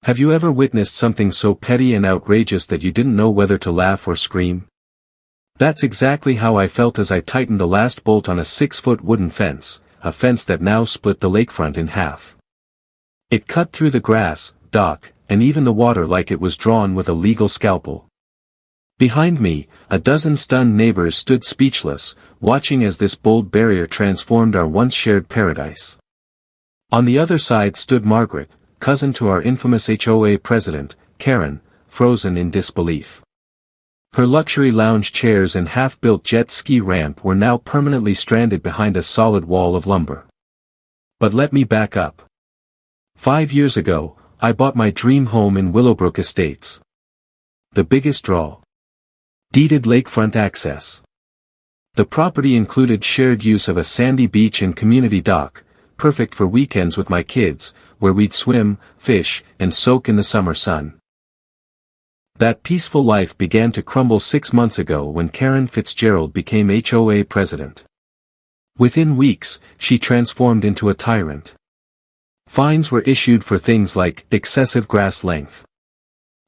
Have you ever witnessed something so petty and outrageous that you didn't know whether to laugh or scream? That's exactly how I felt as I tightened the last bolt on a 6-foot wooden fence, a fence that now split the lakefront in half. It cut through the grass, dock, and even the water like it was drawn with a legal scalpel. Behind me, a dozen stunned neighbors stood speechless, watching as this bold barrier transformed our once shared paradise. On the other side stood Margaret, cousin to our infamous HOA president, Karen, frozen in disbelief. Her luxury lounge chairs and half-built jet ski ramp were now permanently stranded behind a solid wall of lumber. But let me back up. 5 years ago, I bought my dream home in Willowbrook Estates. The biggest draw. Deeded lakefront access. The property included shared use of a sandy beach and community dock, perfect for weekends with my kids, where we'd swim, fish, and soak in the summer sun. That peaceful life began to crumble 6 months ago when Karen Fitzgerald became HOA president. Within weeks, she transformed into a tyrant. Fines were issued for things like excessive grass length.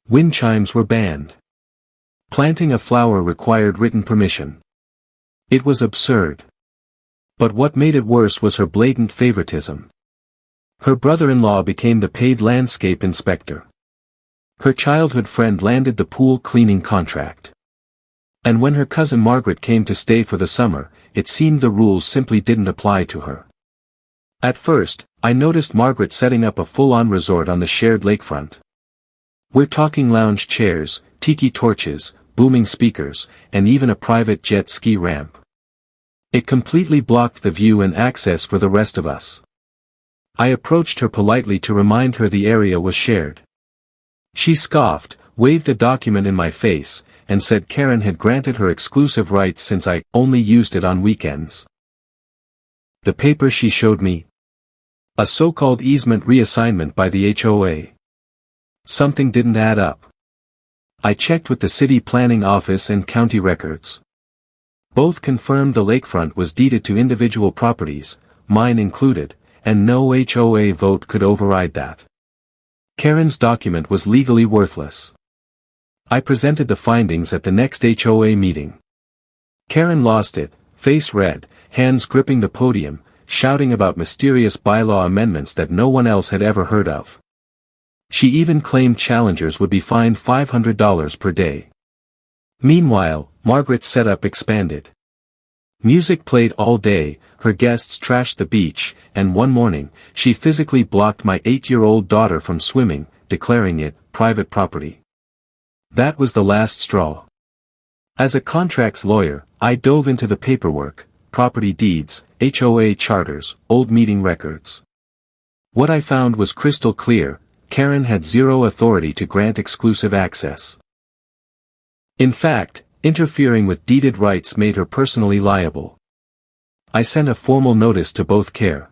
Wind chimes were banned. Planting a flower required written permission. It was absurd. But what made it worse was her blatant favoritism. Her brother-in-law became the paid landscape inspector. Her childhood friend landed the pool cleaning contract. And when her cousin Margaret came to stay for the summer, it seemed the rules simply didn't apply to her. At first, I noticed Margaret setting up a full-on resort on the shared lakefront. We're talking lounge chairs, tiki torches, booming speakers, and even a private jet ski ramp. It completely blocked the view and access for the rest of us. I approached her politely to remind her the area was shared. She scoffed, waved a document in my face, and said Karen had granted her exclusive rights since I only used it on weekends. The paper she showed me. A so-called easement reassignment by the HOA. Something didn't add up. I checked with the city planning office and county records. Both confirmed the lakefront was deeded to individual properties, mine included, and no HOA vote could override that. Karen's document was legally worthless. I presented the findings at the next HOA meeting. Karen lost it, face red, hands gripping the podium, shouting about mysterious bylaw amendments that no one else had ever heard of. She even claimed challengers would be fined $500 per day. Meanwhile, Margaret's setup expanded. Music played all day, her guests trashed the beach, and one morning, she physically blocked my 8-year-old daughter from swimming, declaring it private property. That was the last straw. As a contracts lawyer, I dove into the paperwork, property deeds, HOA charters, old meeting records. What I found was crystal clear: Karen had zero authority to grant exclusive access. In fact, interfering with deeded rights made her personally liable. I sent a formal notice to both Care.